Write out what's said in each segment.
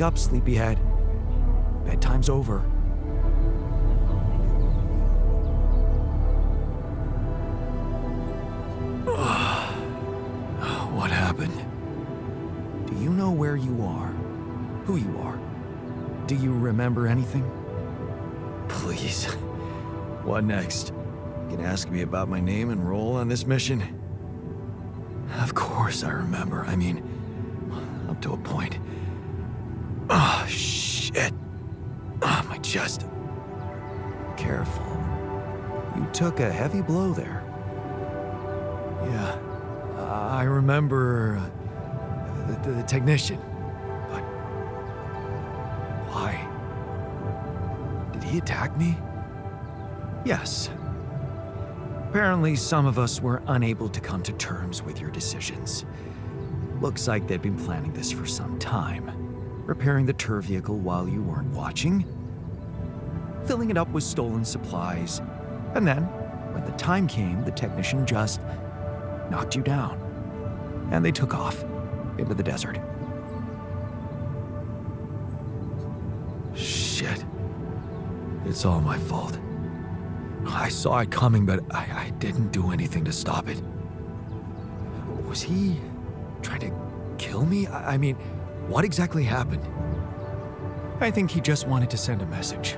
up, sleepyhead. Bedtime's over. What happened? Do you know where you are? Who you are? Do you remember anything? Please. What next? You can ask me about my name and role on this mission? Of course I remember. I mean, up to a point. Oh, shit. Oh, my chest. Careful. You took a heavy blow there. Yeah, I remember the technician. But why? Did he attack me? Yes. Apparently, some of us were unable to come to terms with your decisions. Looks like they'd been planning this for some time. Repairing the tour vehicle while you weren't watching. Filling it up with stolen supplies. And then, when the time came, the technician just knocked you down. And they took off into the desert. Shit. It's all my fault. I saw it coming, but I didn't do anything to stop it. Was he trying to kill me? I mean, what exactly happened? I think he just wanted to send a message.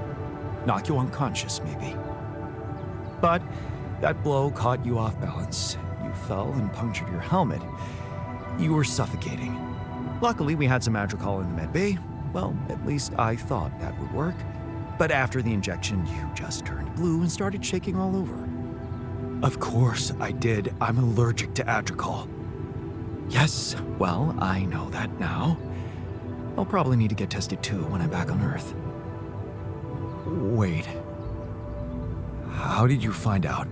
Knock you unconscious, maybe. But that blow caught you off balance. You fell and punctured your helmet. You were suffocating. Luckily, we had some Madrigal in the med bay. Well, at least I thought that would work. But after the injection, you just turned blue and started shaking all over. Of course I did. I'm allergic to Adrical. Yes, well, I know that now. I'll probably need to get tested too when I'm back on Earth. Wait. How did you find out?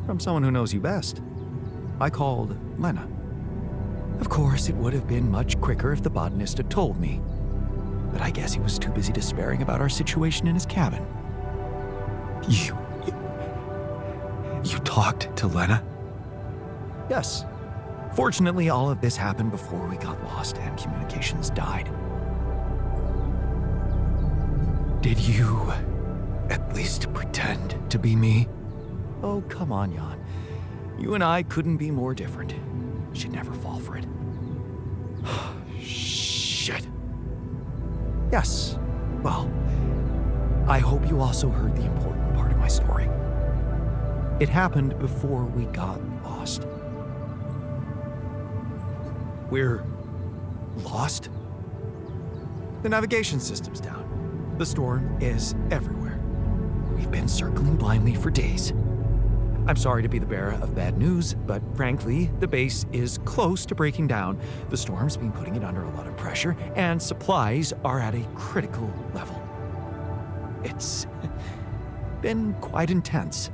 From someone who knows you best. I called Lena. Of course, it would have been much quicker if the botanist had told me. But I guess he was too busy despairing about our situation in his cabin. You talked to Lena? Yes. Fortunately, all of this happened before we got lost and communications died. Did you at least pretend to be me? Oh, come on, Jan. You and I couldn't be more different. She'd never fall for it. Shit. Yes. Well, I hope you also heard the important part of my story. It happened before we got lost. We're lost? The navigation system's down. The storm is everywhere. We've been circling blindly for days. I'm sorry to be the bearer of bad news, but frankly, the base is close to breaking down. The storm's been putting it under a lot of pressure, and supplies are at a critical level. It's been quite intense.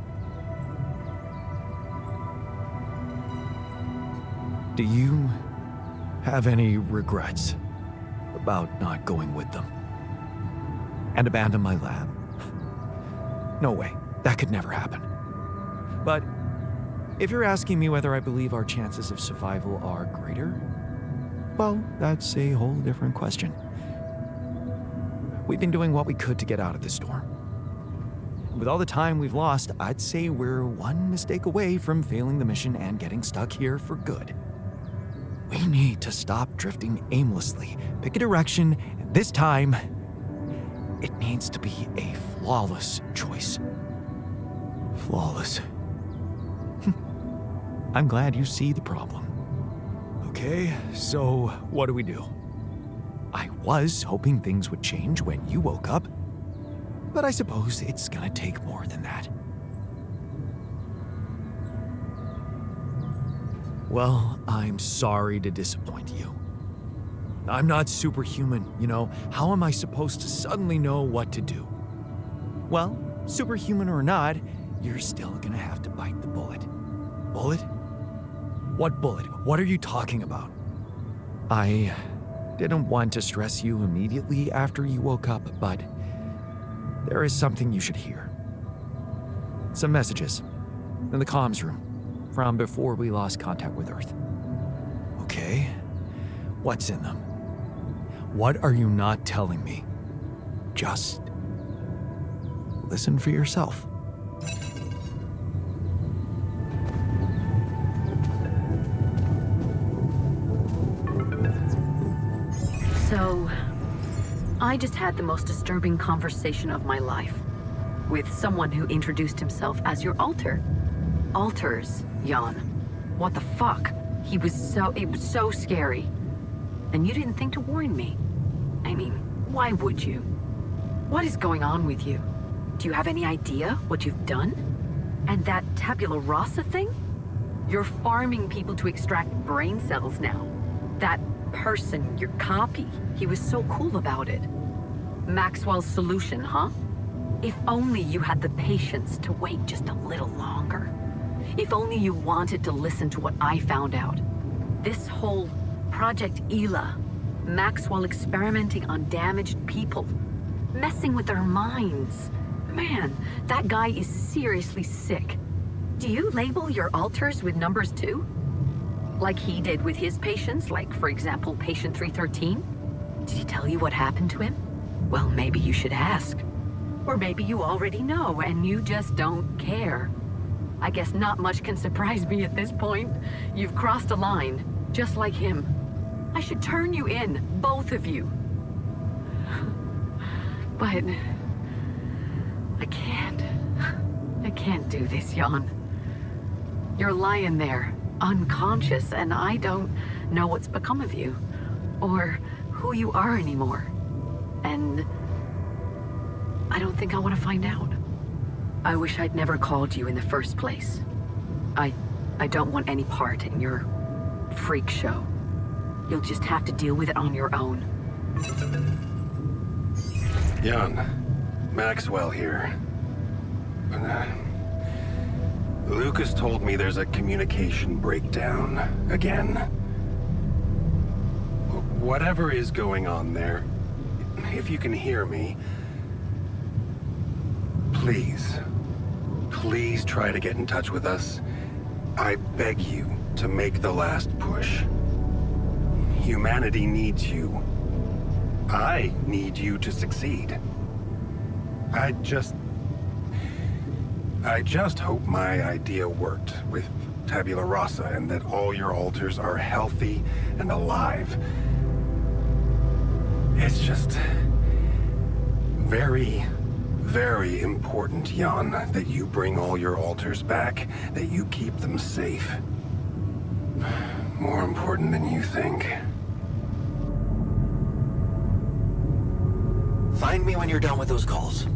Do you have any regrets about not going with them? And abandon my lab? No way, that could never happen. But if you're asking me whether I believe our chances of survival are greater, well, that's a whole different question. We've been doing what we could to get out of this storm. With all the time we've lost, I'd say we're one mistake away from failing the mission and getting stuck here for good. We need to stop drifting aimlessly, pick a direction, and this time, it needs to be a flawless choice. Flawless. I'm glad you see the problem. Okay, so what do we do? I was hoping things would change when you woke up, but I suppose it's gonna take more than that. Well, I'm sorry to disappoint you. I'm not superhuman, you know. How am I supposed to suddenly know what to do? Well, superhuman or not, you're still gonna have to bite the bullet. Bullet? What bullet? What are you talking about? I didn't want to stress you immediately after you woke up, but there is something you should hear. Some messages in the comms room from before we lost contact with Earth. Okay, what's in them? What are you not telling me? Just listen for yourself. So, I just had the most disturbing conversation of my life with someone who introduced himself as your alter. Alters, Jan. What the fuck? It was so scary. And you didn't think to warn me. I mean, why would you? What is going on with you? Do you have any idea what you've done? And that tabula rasa thing? You're farming people to extract brain cells now. That person, your copy, he was so cool about it. Maxwell's solution, huh? If only you had the patience to wait just a little longer. If only you wanted to listen to what I found out. This whole Project Ela, Maxwell experimenting on damaged people, messing with their minds. Man, that guy is seriously sick. Do you label your alters with numbers too? Like he did with his patients, like for example, patient 313? Did he tell you what happened to him? Well, maybe you should ask. Or maybe you already know and you just don't care. I guess not much can surprise me at this point. You've crossed a line, just like him. I should turn you in, both of you. But I can't do this, Jan. You're lying there, unconscious, and I don't know what's become of you, or who you are anymore. And I don't think I want to find out. I wish I'd never called you in the first place. I don't want any part in your freak show. You'll just have to deal with it on your own. Jan, Maxwell here. Lucas told me there's a communication breakdown again. Whatever is going on there, if you can hear me, please try to get in touch with us. I beg you to make the last push. Humanity needs you. I need you to succeed. I just hope my idea worked with tabula rasa and that all your alters are healthy and alive. It's just very, very important, Jan, that you bring all your alters back, that you keep them safe. More important than you think. Find me when you're done with those calls.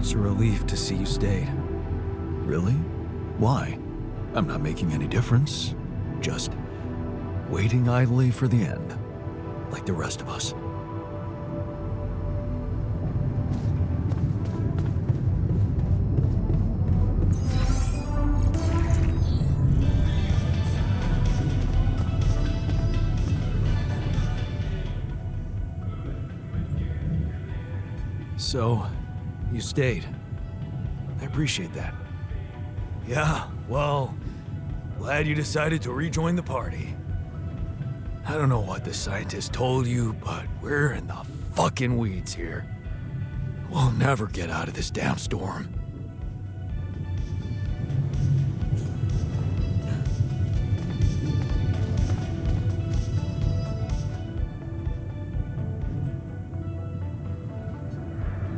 It's a relief to see you stayed. Really? Why? I'm not making any difference. Just waiting idly for the end, like the rest of us. So, you stayed. I appreciate that. Yeah, well, glad you decided to rejoin the party. I don't know what the scientist told you, but we're in the fucking weeds here. We'll never get out of this damn storm.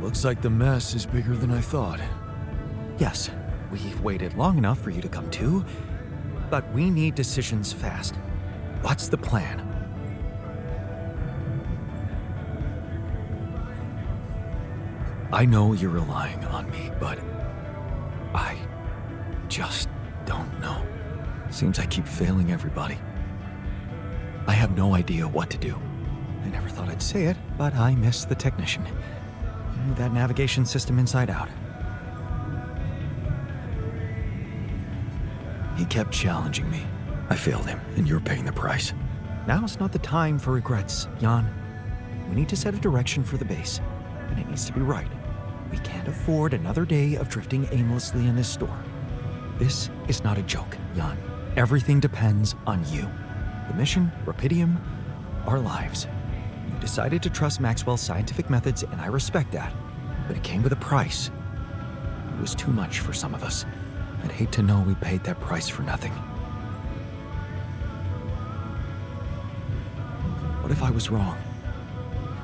Looks like the mess is bigger than I thought. Yes, we've waited long enough for you to come to, but we need decisions fast. What's the plan? I know you're relying on me, but I just don't know. Seems I keep failing everybody. I have no idea what to do. I never thought I'd say it, but I miss the technician. He knew that navigation system inside out. He kept challenging me. I failed him, and you're paying the price. Now's not the time for regrets, Jan. We need to set a direction for the base, and it needs to be right. We can't afford another day of drifting aimlessly in this storm. This is not a joke, Jan. Everything depends on you. The mission, Rapidium, our lives. You decided to trust Maxwell's scientific methods, and I respect that. But it came with a price. It was too much for some of us. I'd hate to know we paid that price for nothing. What if I was wrong?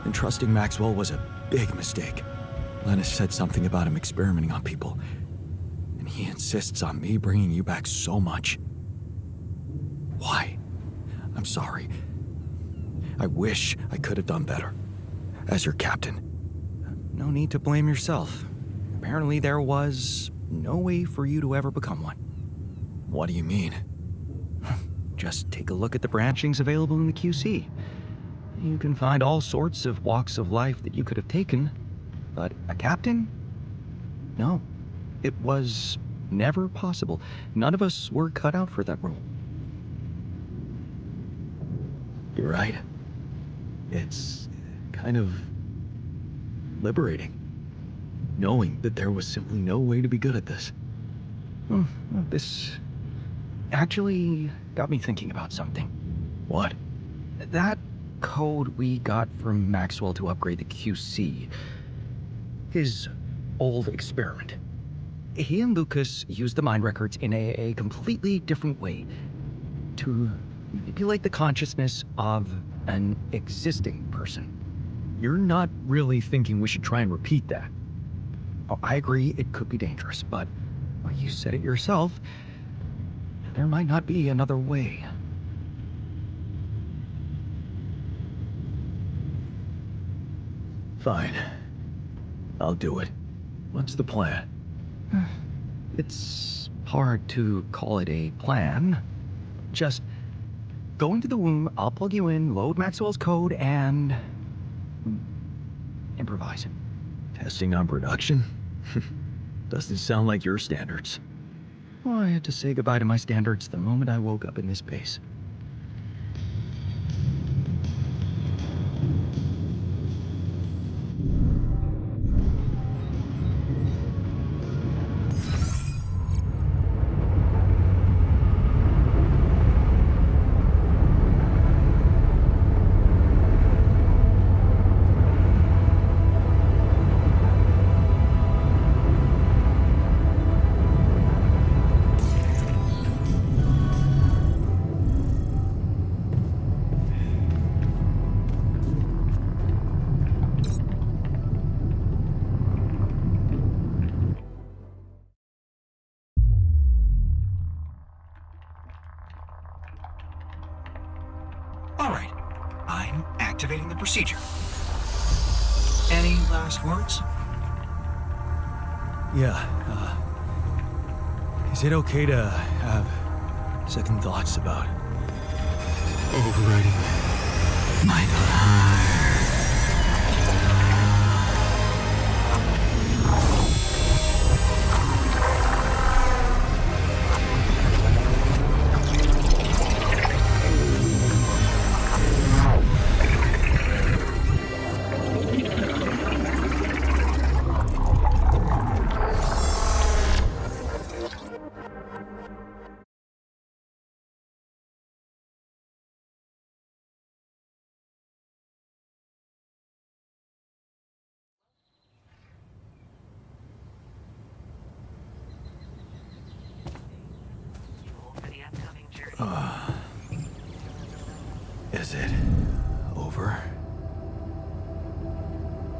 And trusting Maxwell was a big mistake. Lennis said something about him experimenting on people. And he insists on me bringing you back so much. Why? I'm sorry. I wish I could have done better. As your captain. No need to blame yourself. Apparently there was no way for you to ever become one. What do you mean? Just take a look at the branchings available in the QC. You can find all sorts of walks of life that you could have taken, but a captain? No. It was never possible. None of us were cut out for that role. You're right. It's kind of liberating, knowing that there was simply no way to be good at this. This actually got me thinking about something. What? That code we got from Maxwell to upgrade the QC. His old experiment. He and Lucas used the mind records in a completely different way to manipulate the consciousness of an existing person. You're not really thinking we should try and repeat that? Oh, I agree it could be dangerous, but well, you said it yourself. There might not be another way. Fine. I'll do it. What's the plan? It's hard to call it a plan. Just go into the womb, I'll plug you in, load Maxwell's code, and improvise. Testing on production? Doesn't sound like your standards. Well, I had to say goodbye to my standards the moment I woke up in this base. All right, I'm activating the procedure. Any last words? Yeah, is it okay to have second thoughts about overriding my Is it over?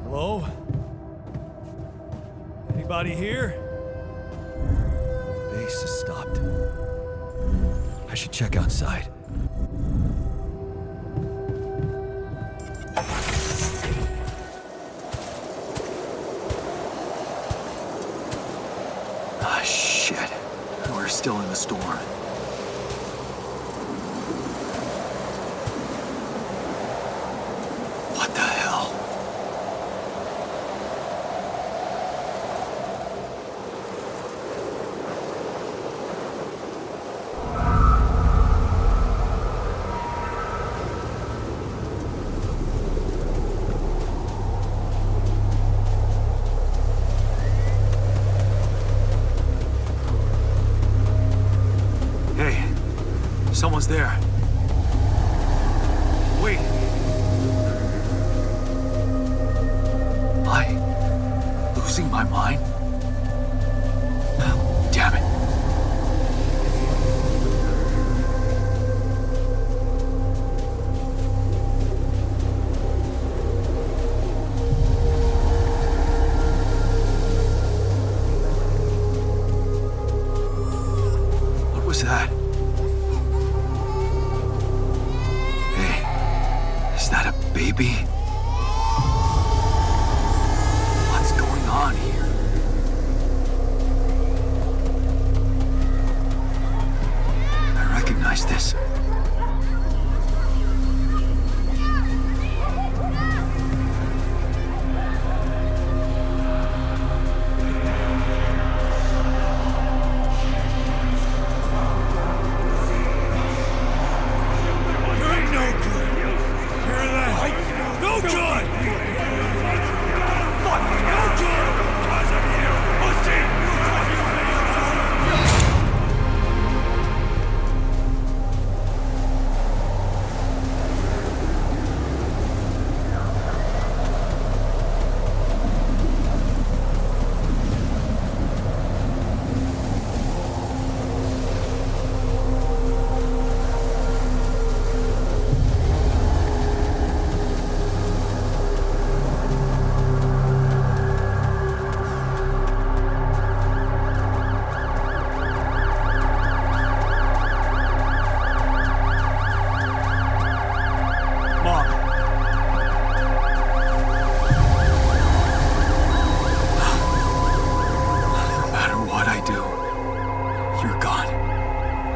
Hello? Anybody here? The bass has stopped. I should check outside. Ah, shit. We're still in the storm. What the hell? Hey, someone's there. Wait. Am I losing my mind? Damn it. What was that? Hey, is that a baby? What's going on here? I recognize this.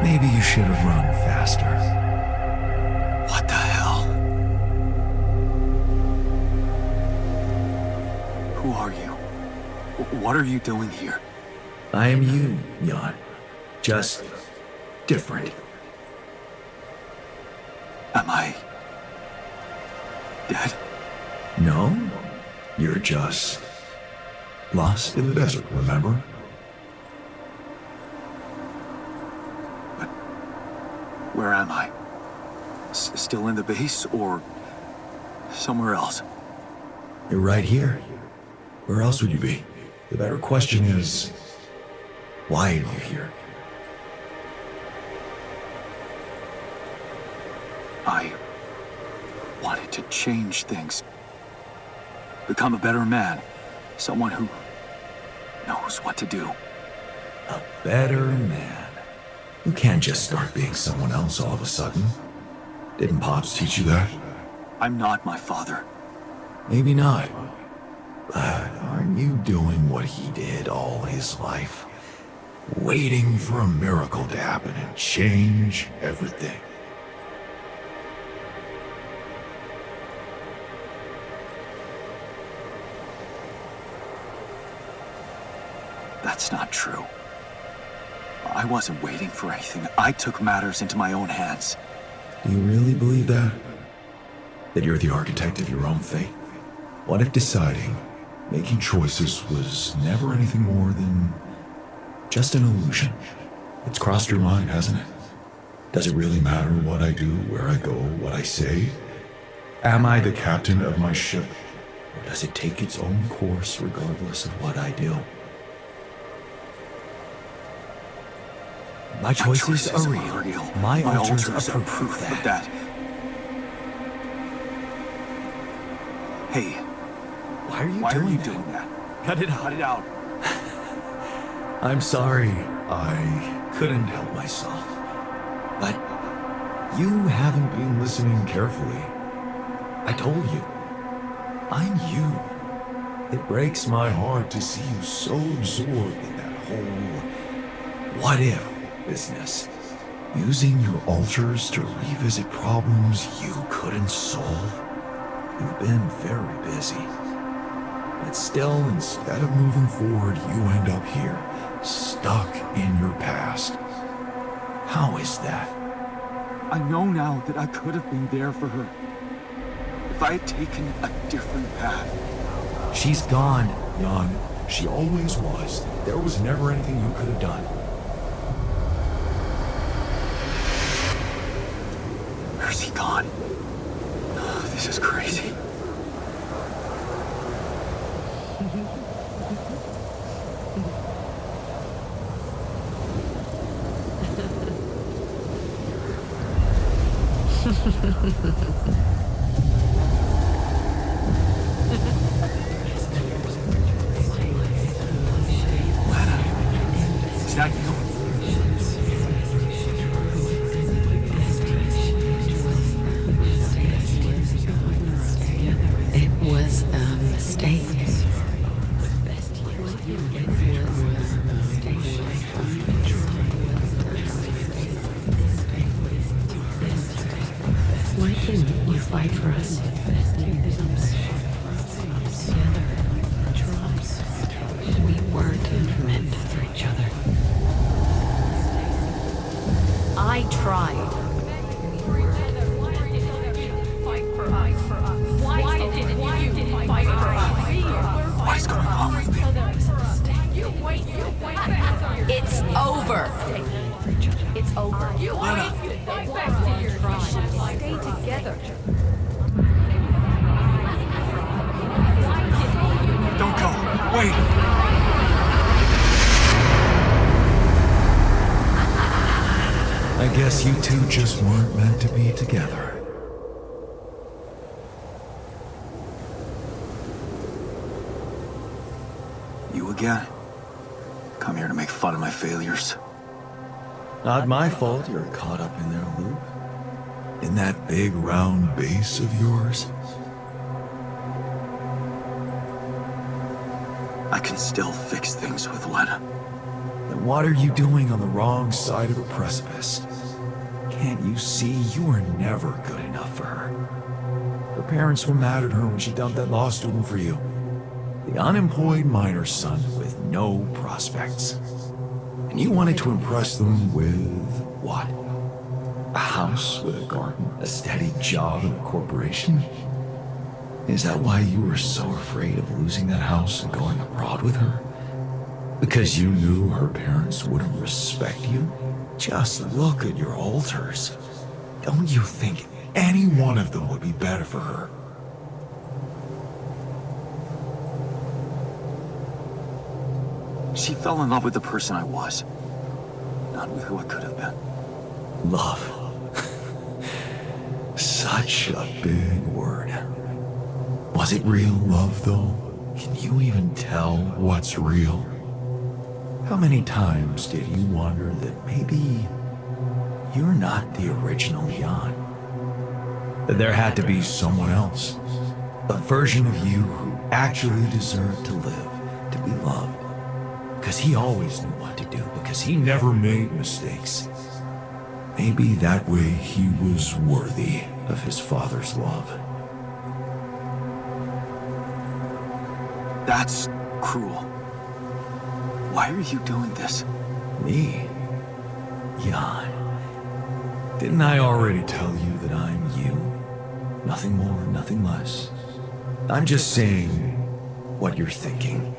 Maybe you should have run faster. What the hell? Who are you? What are you doing here? I am you, Jan. Just different. Am I dead? No, you're just lost in the desert, remember? But where am I? Still in the base or somewhere else? You're right here. Where else would you be? The better question is, why are you here? I wanted to change things. Become a better man. Someone who knows what to do. A better man. You can't just start being someone else all of a sudden. Didn't Pops teach you that? I'm not my father. Maybe not. But aren't Aren't you doing what he did all his life? Waiting for a miracle to happen and change everything. That's not true. I wasn't waiting for anything. I took matters into my own hands. Do you really believe that? That you're the architect of your own fate? What if deciding, making choices was never anything more than just an illusion? It's crossed your mind, hasn't it? Does it really matter what I do, where I go, what I say? Am I the captain of my ship? Or does it take its own course regardless of what I do? My choices are real. My altars are proof of that. Hey, Why are you why are doing you that? doing that? Cut it out. Cut it out. I'm sorry. I couldn't help myself. But you haven't been listening carefully. I told you. I'm you. It breaks my heart to see you so absorbed in that whole what if business. Using your altars to revisit problems you couldn't solve. You've been very busy. But still, instead of moving forward, you end up here, stuck in your past. How is that? I know now that I could have been there for her. If I had taken a different path. She's gone, Jan. She always was. There was never anything you could have done. Where's he gone? Oh, this is crazy. Lana, is that you? It was a mistake. Why didn't you fight for us? We weren't meant for each other. I tried. What is going on with me? It's over. It's over. Lana, Stay together. don't go. Wait. I guess you two just weren't meant to be together. You again? Come here to make fun of my failures. Not my fault you're caught up in their loop. In that big round base of yours. I can still fix things with Lena. Then what are you doing on the wrong side of a precipice? Can't you see you were never good enough for her? Her parents were mad at her when she dumped that law student for you. The unemployed miner's son with no prospects. And you wanted to impress them with what? A house with a garden, a steady job in a corporation? Is that why you were so afraid of losing that house and going abroad with her? Because you knew her parents wouldn't respect you? Just look at your altars. Don't you think any one of them would be better for her? She fell in love with the person I was, not with who I could have been. Love. Such a big word. Was it real love, though? Can you even tell what's real? How many times did you wonder that maybe you're not the original Jan? That there had to be someone else, a version of you who actually deserved to live? to be loved. Because he always knew what to do, because he never made mistakes. Maybe that way he was worthy of his father's love. That's cruel. Why are you doing this? Me? Jan. Didn't I already tell you that I'm you? Nothing more, nothing less. I'm just saying what you're thinking.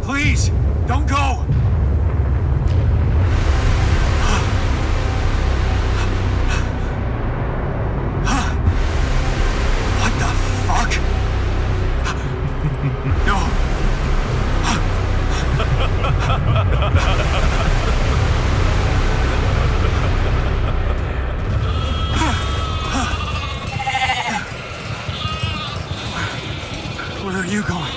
Please, don't go! What the fuck? No! Where are you going?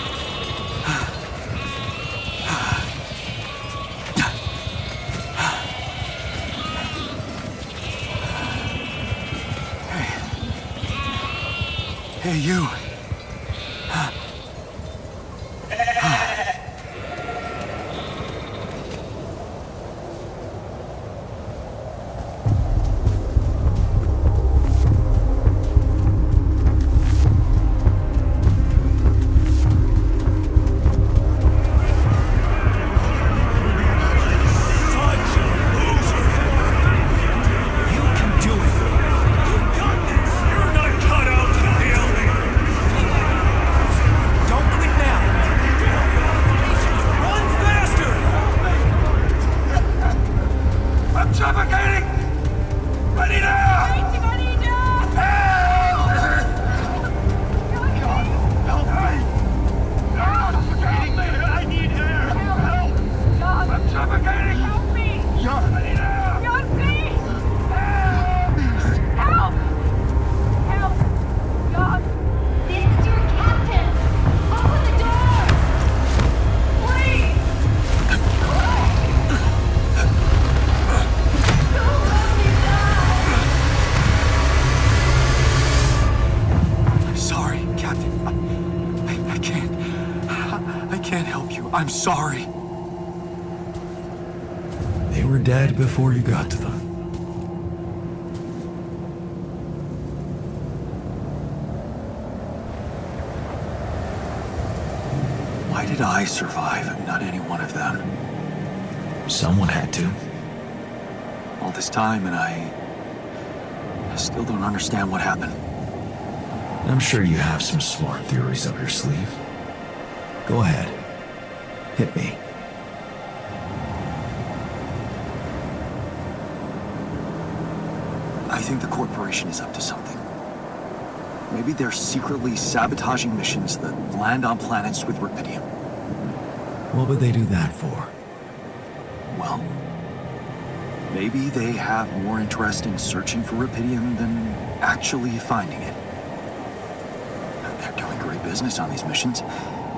Hey, you. I'm sorry. They were dead before you got to them. Why did I survive and not any one of them? Someone had to. All this time and I still don't understand what happened. I'm sure you have some smart theories up your sleeve. Go ahead. Hit me. I think the corporation is up to something. Maybe they're secretly sabotaging missions that land on planets with rubidium. What would they do that for? Well, maybe they have more interest in searching for rubidium than actually finding it. They're doing great business on these missions,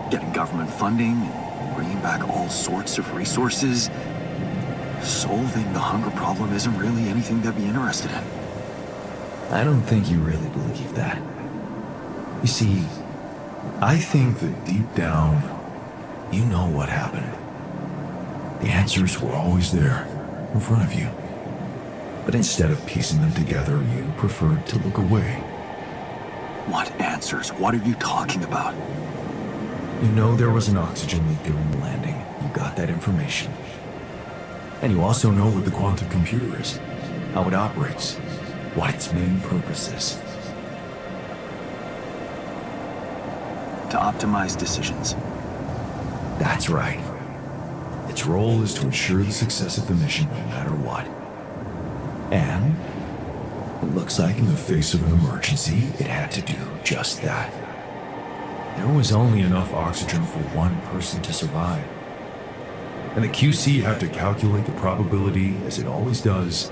getting government funding, and bringing back all sorts of resources. Solving the hunger problem isn't really anything they'd be interested in. I don't think you really believe that. You see, I think that deep down, you know what happened. The answers were always there, in front of you. But instead of piecing them together, you preferred to look away. What answers? What are you talking about? You know there was an oxygen leak during the landing. You got that information. And you also know what the quantum computer is, how it operates, what its main purpose is. To optimize decisions. That's right. Its role is to ensure the success of the mission no matter what. And it looks like in the face of an emergency, it had to do just that. There was only enough oxygen for one person to survive. And the QC had to calculate the probability, as it always does,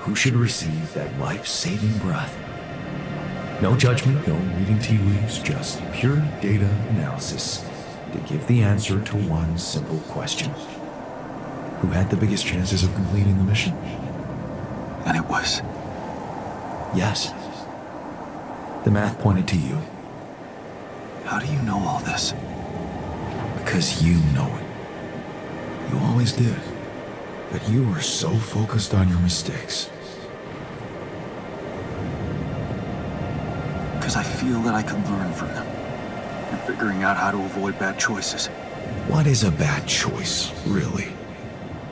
who should receive that life-saving breath. No judgment, no reading tea leaves, just pure data analysis to give the answer to one simple question. Who had the biggest chances of completing the mission? And it was. Yes. The math pointed to you. How do you know all this? Because you know it. You always did. But you were so focused on your mistakes. Because I feel that I can learn from them. And figuring out how to avoid bad choices. What is a bad choice, really?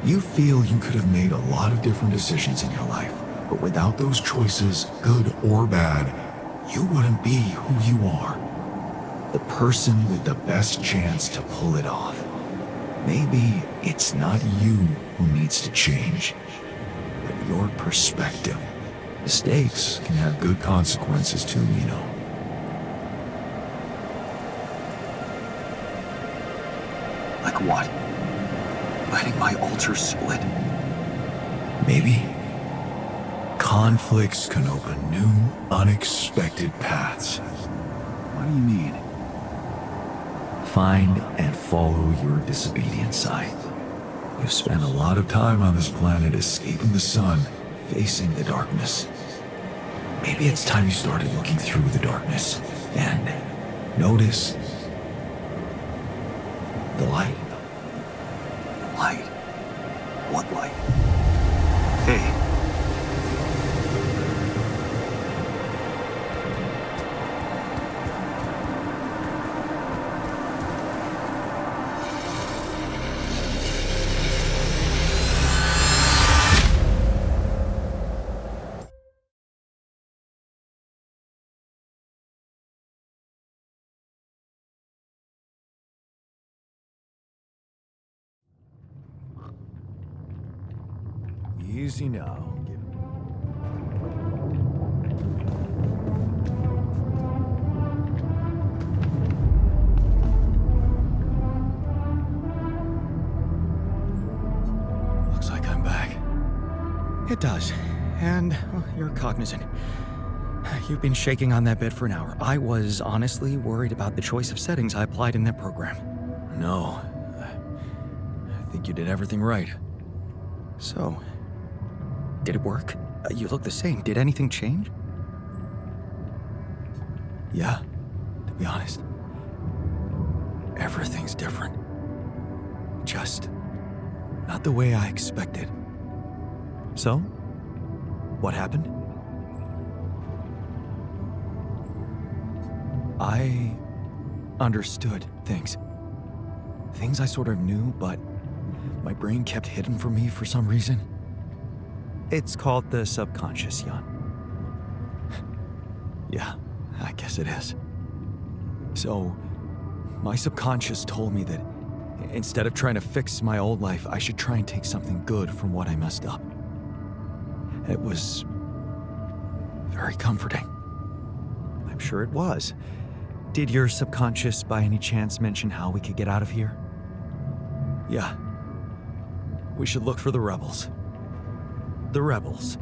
You feel you could have made a lot of different decisions in your life, but without those choices, good or bad, you wouldn't be who you are. The person with the best chance to pull it off. Maybe it's not you who needs to change, but your perspective. Mistakes can have good consequences too, you know. Like what? Letting my altar split? Maybe. Conflicts can open new, unexpected paths. What do you mean? Find and follow your disobedient side. You've spent a lot of time on this planet escaping the sun, facing the darkness. Maybe it's time you started looking through the darkness and notice the light. Light? What light? Hey. Easy now. Looks like I'm back. It does. And you're cognizant. You've been shaking on that bed for an hour. I was honestly worried about the choice of settings I applied in that program. No. I think you did everything right. So, did it work? You look the same. Did anything change? Yeah, to be honest. Everything's different. Just not the way I expected. So, what happened? I understood things. Things I sort of knew, but my brain kept hidden from me for some reason. It's called the subconscious, Jan. Yeah, I guess it is. So, my subconscious told me that instead of trying to fix my old life, I should try and take something good from what I messed up. It was very comforting. I'm sure it was. Did your subconscious by any chance mention how we could get out of here? Yeah. We should look for the rebels. The rebels.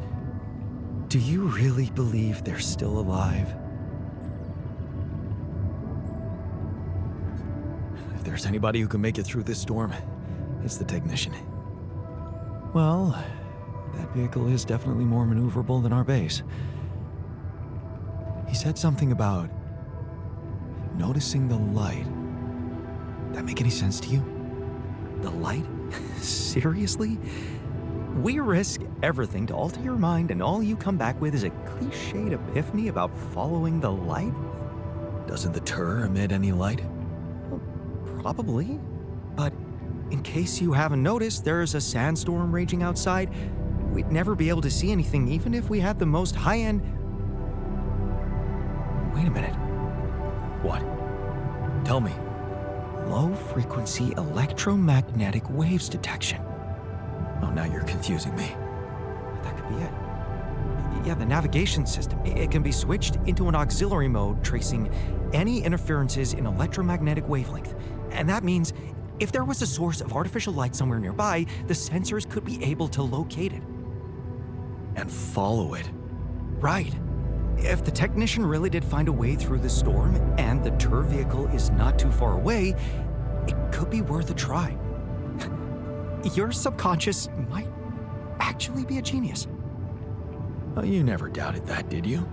Do you really believe they're still alive? If there's anybody who can make it through this storm, it's the technician. Well, that vehicle is definitely more maneuverable than our base. He said something about noticing the light. That make any sense to you? The light? Seriously? We risk everything to alter your mind, and all you come back with is a cliched epiphany about following the light? Doesn't the tur emit any light? Well, probably. But in case you haven't noticed, there's a sandstorm raging outside. We'd never be able to see anything, even if we had the most high-end... Wait a minute. What? Tell me. Low-frequency electromagnetic waves detection. Oh, now you're confusing me. That could be it. Yeah, the navigation system. It can be switched into an auxiliary mode, tracing any interferences in electromagnetic wavelength. And that means If there was a source of artificial light somewhere nearby, the sensors could be able to locate it. And follow it. Right. If the technician really did find a way through the storm, and the tour vehicle is not too far away, it could be worth a try. Your subconscious might actually be a genius. Well, you never doubted that, did you?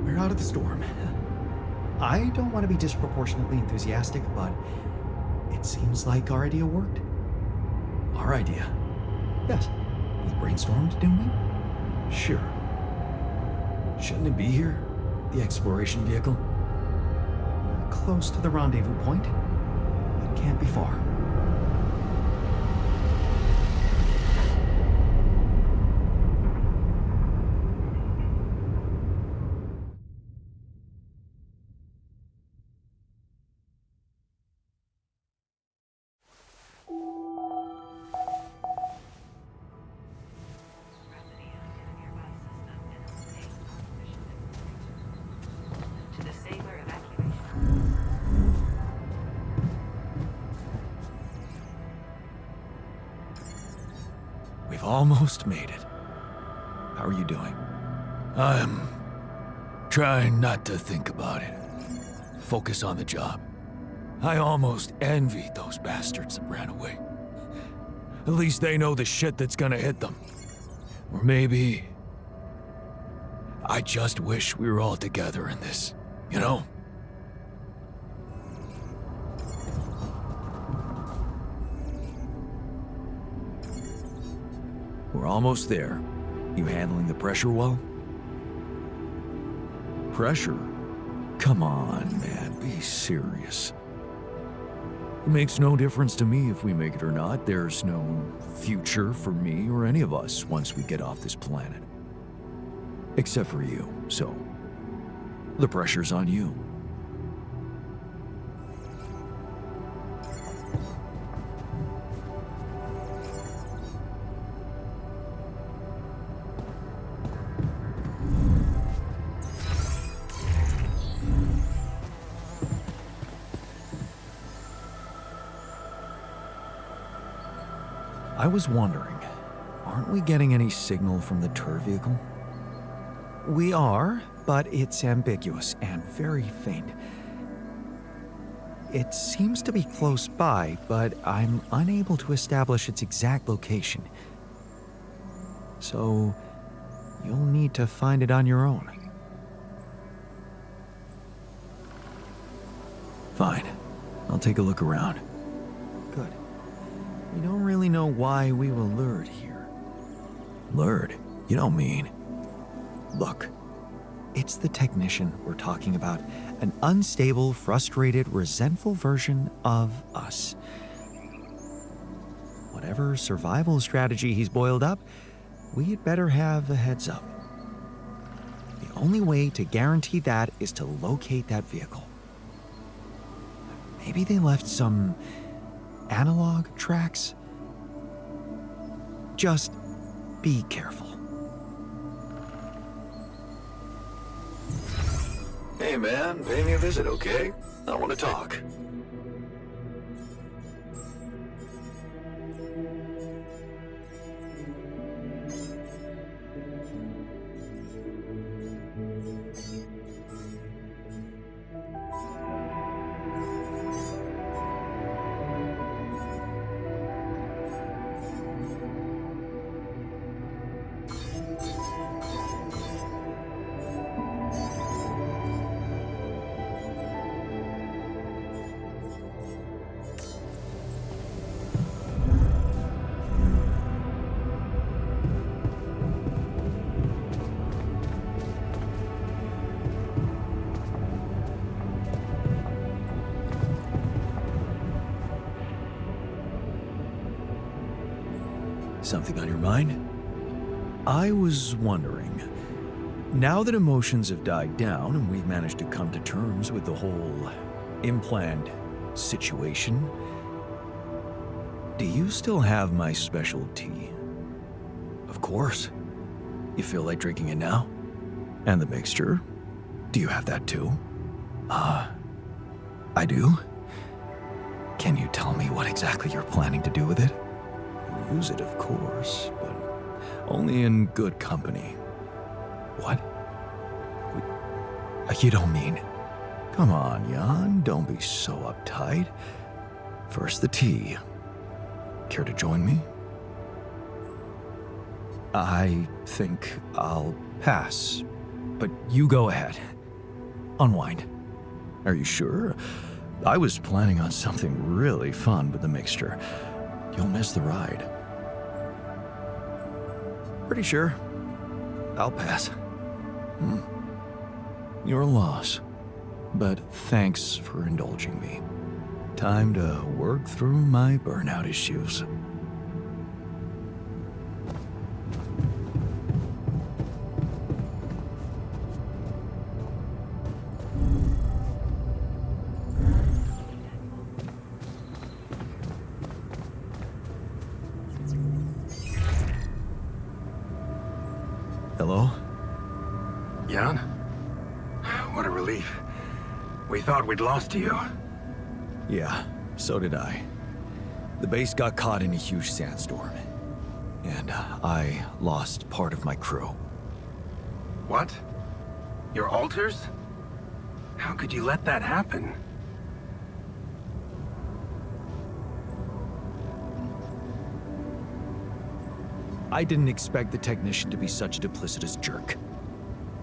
We're out of the storm. I don't want to be disproportionately enthusiastic, but it seems like our idea worked. Our idea? Yes. We brainstormed, didn't we? Sure. Shouldn't it be here? The exploration vehicle? We're close to the rendezvous point. It can't be far. We've almost made it. How are you doing? I'm trying not to think about it. Focus on the job. I almost envied those bastards that ran away. At least they know the shit that's gonna hit them. Or maybe I just wish we were all together in this, you know? We're almost there. You handling the pressure well? Pressure? Come on, man, be serious. It makes no difference to me if we make it or not. There's no future for me or any of us once we get off this planet. Except for you, so the pressure's on you. I was wondering, aren't we getting any signal from the tour vehicle? We are, but it's ambiguous and very faint. It seems to be close by, but I'm unable to establish its exact location. So, you'll need to find it on your own. Fine. I'll take a look around. Good. We don't really know why we were lured here. Lured? You don't mean... Look, it's the technician we're talking about. An unstable, frustrated, resentful version of us. Whatever survival strategy he's boiled up, we'd better have a heads up. The only way to guarantee that is to locate that vehicle. Maybe they left some analog tracks? Just be careful. Hey man, pay me a visit, okay? I want to talk. something on your mind. I was wondering, now that emotions have died down and we've managed to come to terms with the whole implant situation, do you still have my special tea? Of course. You feel like drinking it now? And the mixture? Do you have that too? I do? Can you tell me what exactly you're planning to do with it? Use it, of course, but only in good company. What? You don't mean... Come on, Jan, don't be so uptight. First the tea. Care to join me? I think I'll pass, but you go ahead. Unwind. Are you sure? I was planning on something really fun with the mixture. You'll miss the ride. Pretty sure. I'll pass. Your loss. But thanks for indulging me. Time to work through my burnout issues. Hello? Jan? What a relief. We thought we'd lost you. Yeah, so did I. The base got caught in a huge sandstorm. And I lost part of my crew. What? Your alters? How could you let that happen? I didn't expect the technician to be such a duplicitous jerk.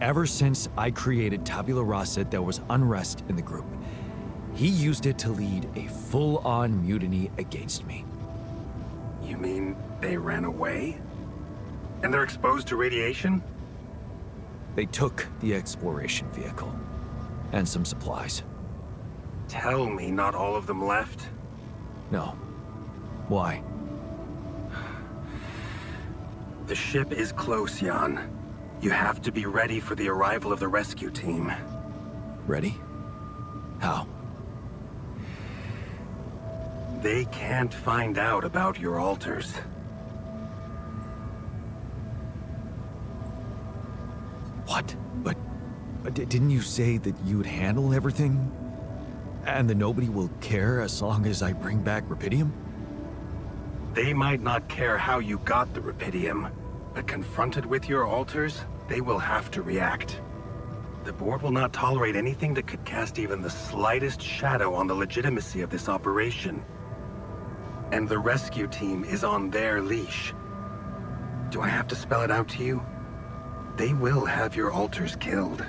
Ever since I created Tabula Rasa, there was unrest in the group. He used it to lead a full-on mutiny against me. You mean they ran away? And they're exposed to radiation? They took the exploration vehicle and some supplies. Tell me not all of them left? No. Why? The ship is close, Jan. You have to be ready for the arrival of the rescue team. Ready? How? They can't find out about your alters. What? But didn't you say that you'd handle everything? And that nobody will care as long as I bring back Rapidium? They might not care how you got the Rapidium, but confronted with your alters, they will have to react. The board will not tolerate anything that could cast even the slightest shadow on the legitimacy of this operation. And the rescue team is on their leash. Do I have to spell it out to you? They will have your alters killed.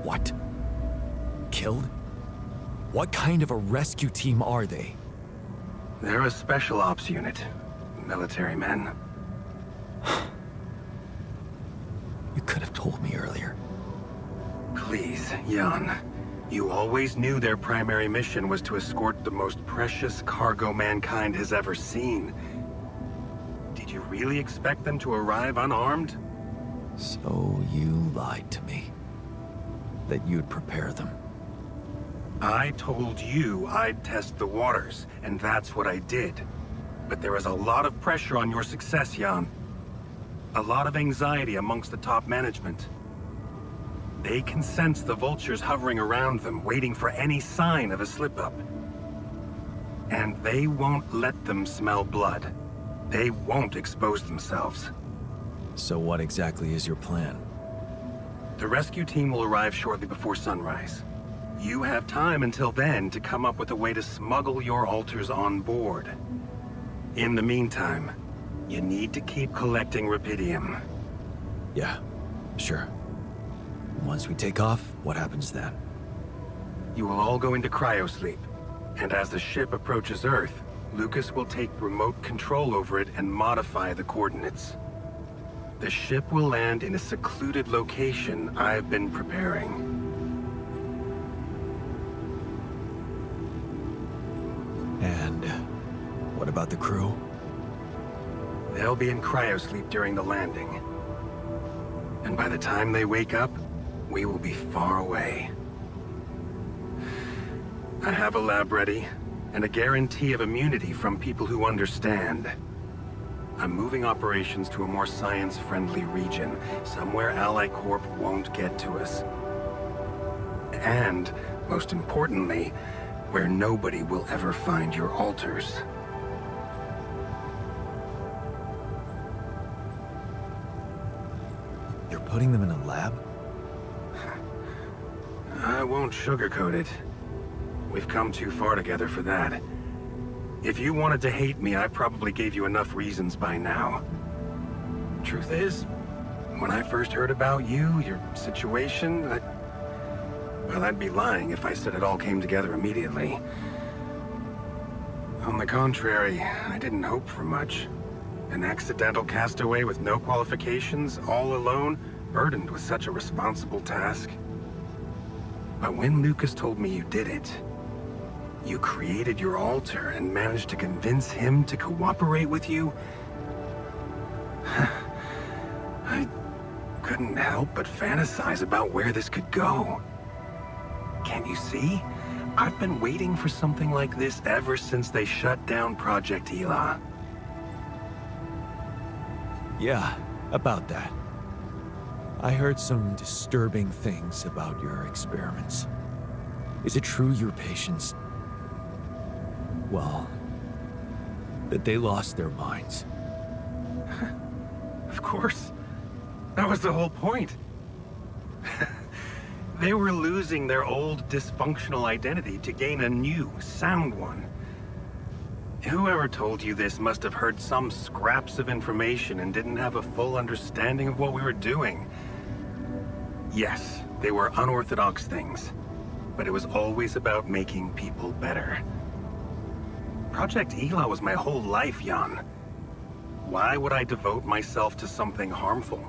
What? Killed? What kind of a rescue team are they? They're a special ops unit. Military men. You could have told me earlier. Please, Jan. You always knew their primary mission was to escort the most precious cargo mankind has ever seen. Did you really expect them to arrive unarmed? So you lied to me. That you'd prepare them. I told you I'd test the waters, and that's what I did. But there is a lot of pressure on your success, Jan. A lot of anxiety amongst the top management. They can sense the vultures hovering around them, waiting for any sign of a slip-up. And they won't let them smell blood. They won't expose themselves. So what exactly is your plan? The rescue team will arrive shortly before sunrise. You have time until then to come up with a way to smuggle your alters on board. In the meantime, you need to keep collecting Rapidium. Yeah, sure. Once we take off, what happens then? You will all go into cryosleep, and as the ship approaches Earth, Lucas will take remote control over it and modify the coordinates. The ship will land in a secluded location I've been preparing. And about the crew? They'll be in cryosleep during the landing. And by the time they wake up, we will be far away. I have a lab ready, and a guarantee of immunity from people who understand. I'm moving operations to a more science-friendly region, somewhere Ally Corp won't get to us. And, most importantly, where nobody will ever find your alters. You're putting them in a lab? I won't sugarcoat it. We've come too far together for that. If you wanted to hate me, I probably gave you enough reasons by now. Truth is, when I first heard about you, your situation, well, I'd be lying if I said it all came together immediately. On the contrary, I didn't hope for much. An accidental castaway with no qualifications, all alone, burdened with such a responsible task. But when Lucas told me you did it, you created your alter and managed to convince him to cooperate with you, I couldn't help but fantasize about where this could go. Can't you see? I've been waiting for something like this ever since they shut down Project Ela. Yeah, about that. I heard some disturbing things about your experiments. Is it true your patients... well, that they lost their minds? Of course. That was the whole point. They were losing their old dysfunctional identity to gain a new, sound one. Whoever told you this must have heard some scraps of information and didn't have a full understanding of what we were doing. Yes, they were unorthodox things, but it was always about making people better. Project Ela was my whole life, Jan. Why would I devote myself to something harmful?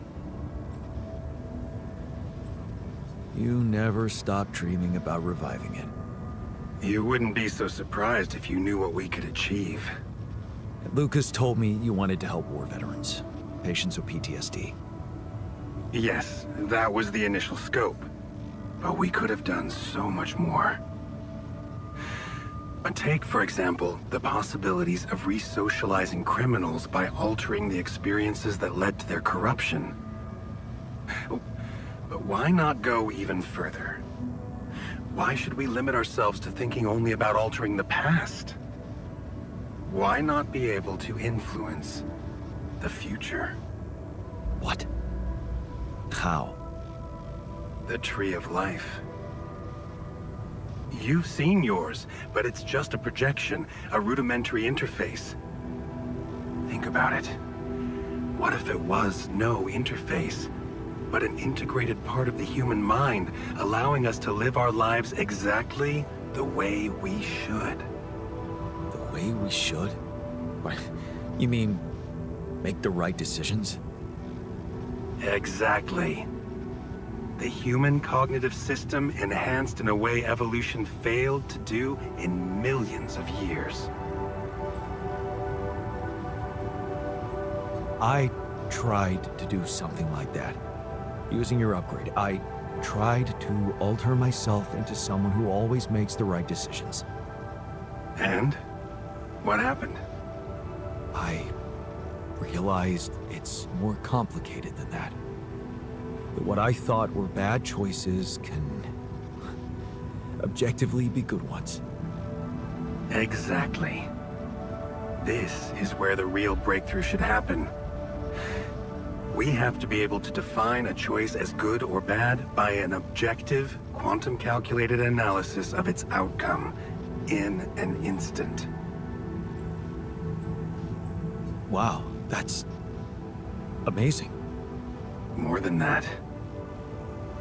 You never stopped dreaming about reviving it. You wouldn't be so surprised if you knew what we could achieve. Lucas told me you wanted to help war veterans, patients with PTSD. Yes, that was the initial scope. But we could have done so much more. Take, for example, the possibilities of re-socializing criminals by altering the experiences that led to their corruption. But why not go even further? Why should we limit ourselves to thinking only about altering the past? Why not be able to influence the future? What? How? The Tree of Life. You've seen yours, but it's just a projection, a rudimentary interface. Think about it. What if it was no interface, but an integrated part of the human mind, allowing us to live our lives exactly the way we should? The way we should? What? You mean, make the right decisions? Exactly. The human cognitive system enhanced in a way evolution failed to do in millions of years. I tried to do something like that. Using your upgrade, I tried to alter myself into someone who always makes the right decisions. And? What happened? I realized it's more complicated than that. That what I thought were bad choices can objectively be good ones. Exactly. This is where the real breakthrough should happen. We have to be able to define a choice as good or bad by an objective, quantum-calculated analysis of its outcome in an instant. Wow, that's amazing. More than that.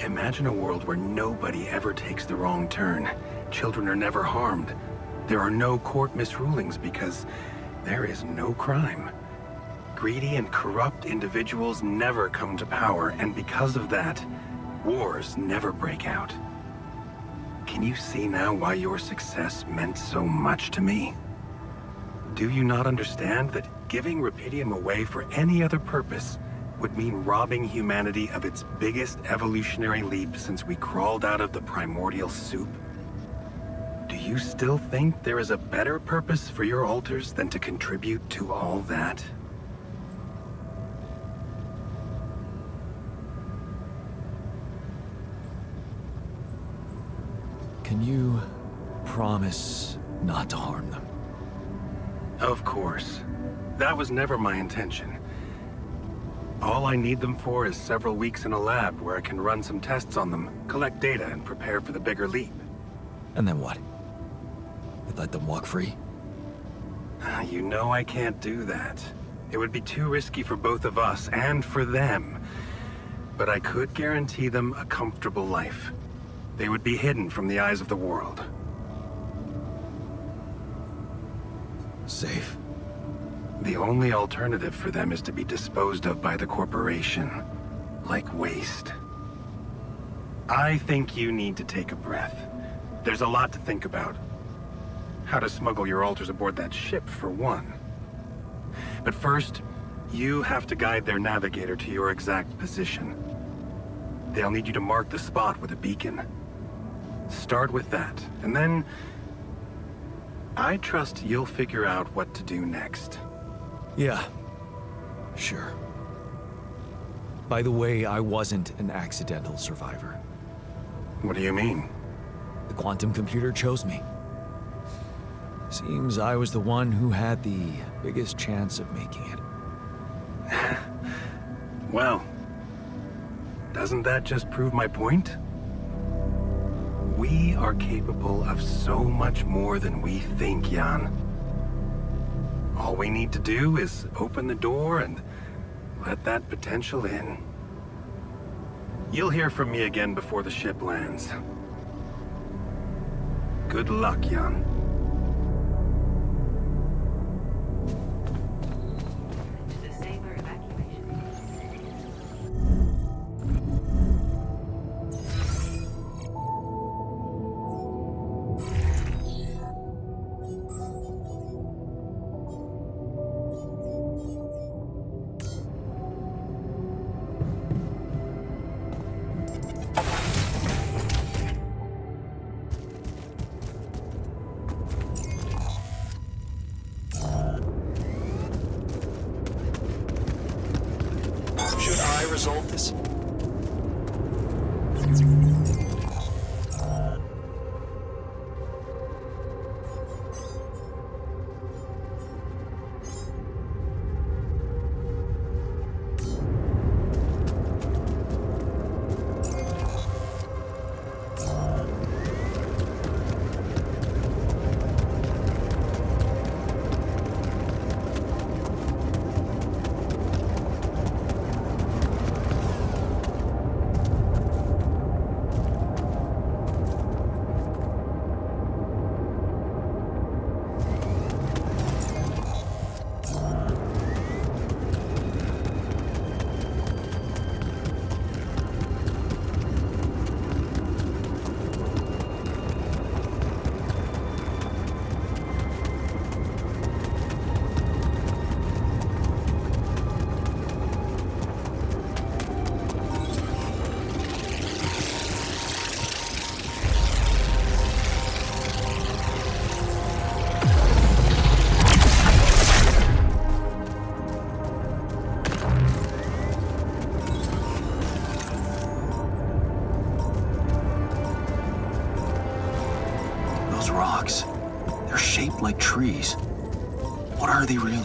Imagine a world where nobody ever takes the wrong turn. Children are never harmed. There are no court misrulings because there is no crime. Greedy and corrupt individuals never come to power, and because of that, wars never break out. Can you see now why your success meant so much to me? Do you not understand that giving Rapidium away for any other purpose would mean robbing humanity of its biggest evolutionary leap since we crawled out of the primordial soup? Do you still think there is a better purpose for your alters than to contribute to all that? Can you promise not to harm them? Of course. That was never my intention. All I need them for is several weeks in a lab where I can run some tests on them, collect data, and prepare for the bigger leap. And then what? You let them walk free? You know I can't do that. It would be too risky for both of us and for them. But I could guarantee them a comfortable life. They would be hidden from the eyes of the world. Safe. The only alternative for them is to be disposed of by the corporation, like waste. I think you need to take a breath. There's a lot to think about. How to smuggle your alters aboard that ship, for one. But first, you have to guide their navigator to your exact position. They'll need you to mark the spot with a beacon. Start with that, and then I trust you'll figure out what to do next. Yeah. Sure. By the way, I wasn't an accidental survivor. What do you mean? The quantum computer chose me. Seems I was the one who had the biggest chance of making it. Well, doesn't that just prove my point? We are capable of so much more than we think, Jan. All we need to do is open the door and let that potential in. You'll hear from me again before the ship lands. Good luck, Jan. Should I resolve this? Those rocks, they're shaped like trees. What are they really?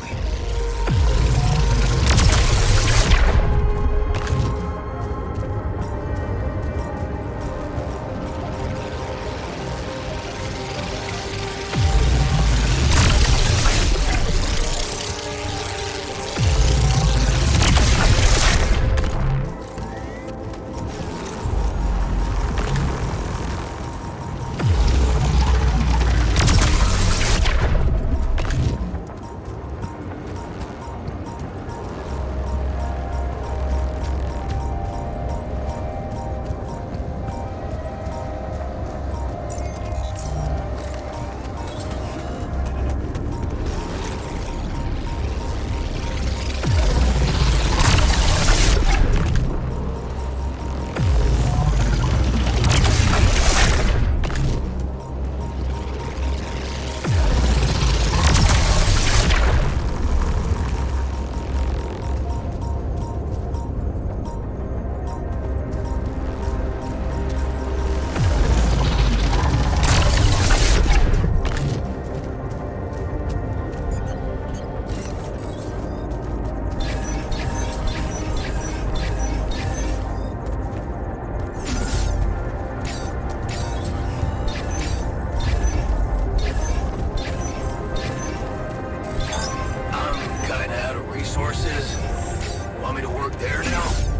Want me to work there now?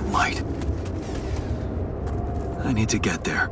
that light. I need to get there.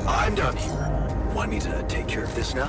I'm done here. Want me to take care of this now?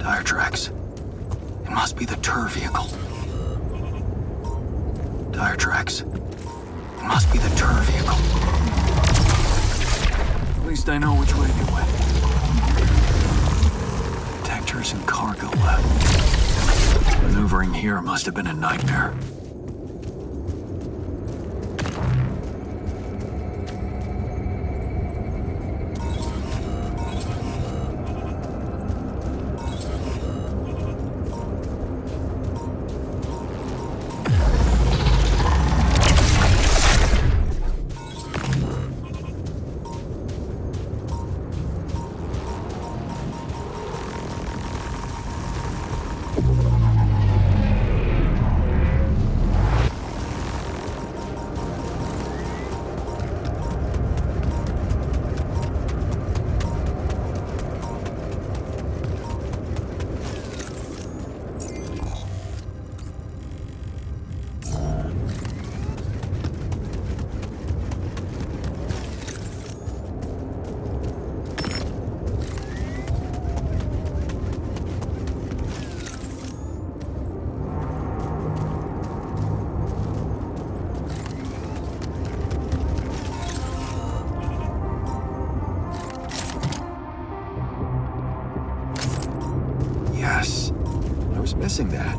Tire tracks. It must be the tour vehicle. Tire tracks. It must be the tour vehicle. At least I know which way they went. Detectors and cargo left. Maneuvering here must have been a nightmare. Missing that.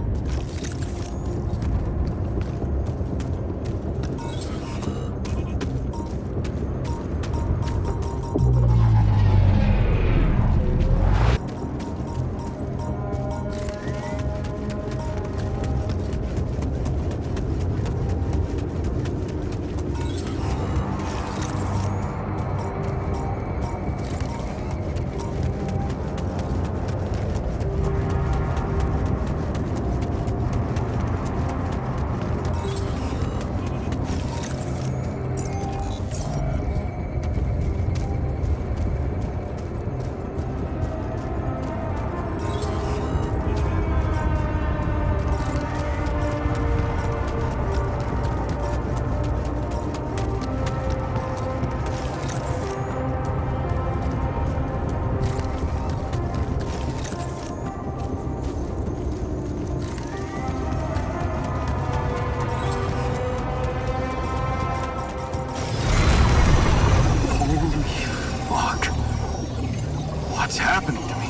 What's happening to me?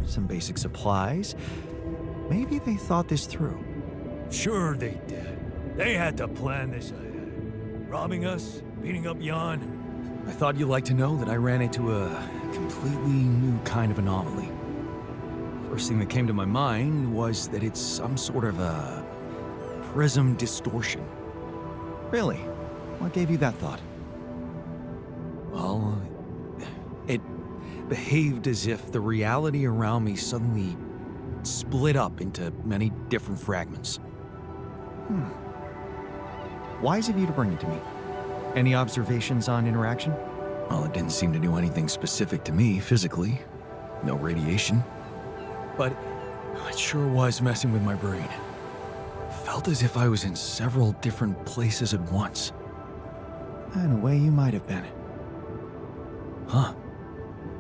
Some basic supplies. Maybe they thought this through. Sure they did. They had to plan this. Robbing us, beating up Jan. I thought you'd like to know that I ran into a completely new kind of anomaly. First thing that came to my mind was that it's some sort of a prism distortion. Really? What gave you that thought? Well, it behaved as if the reality around me suddenly split up into many different fragments. Wise of you to bring it to me. Any observations on interaction? Well, it didn't seem to do anything specific to me physically. No radiation. But it sure was messing with my brain. Felt as if I was in several different places at once. In a way, you might have been. Huh?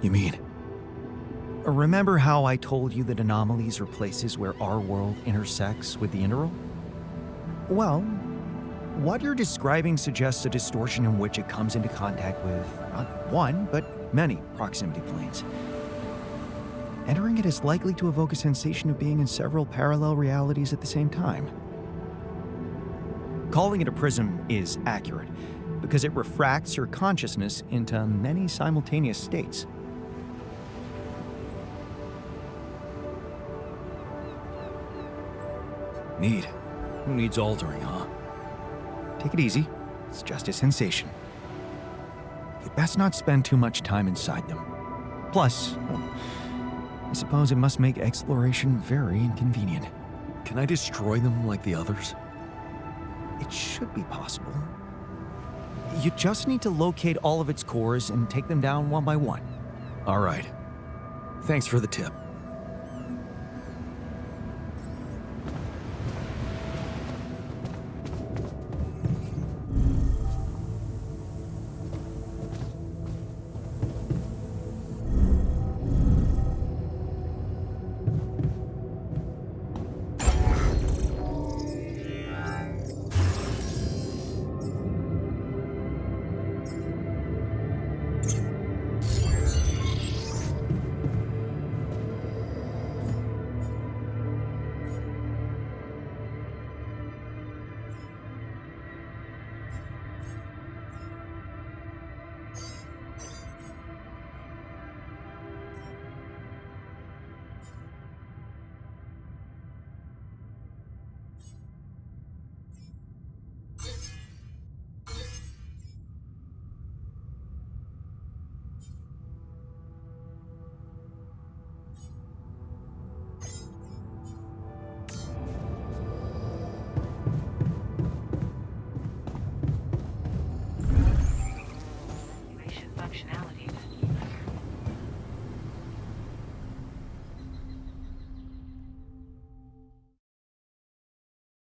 You mean? Remember how I told you that anomalies are places where our world intersects with the interworld? Well, what you're describing suggests a distortion in which it comes into contact with not one, but many proximity planes. Entering it is likely to evoke a sensation of being in several parallel realities at the same time. Calling it a prism is accurate, because it refracts your consciousness into many simultaneous states. Neat. Who needs altering, huh? Take it easy. It's just a sensation. You'd best not spend too much time inside them. Plus, well, I suppose it must make exploration very inconvenient. Can I destroy them like the others? It should be possible. You just need to locate all of its cores and take them down one by one. All right. Thanks for the tip.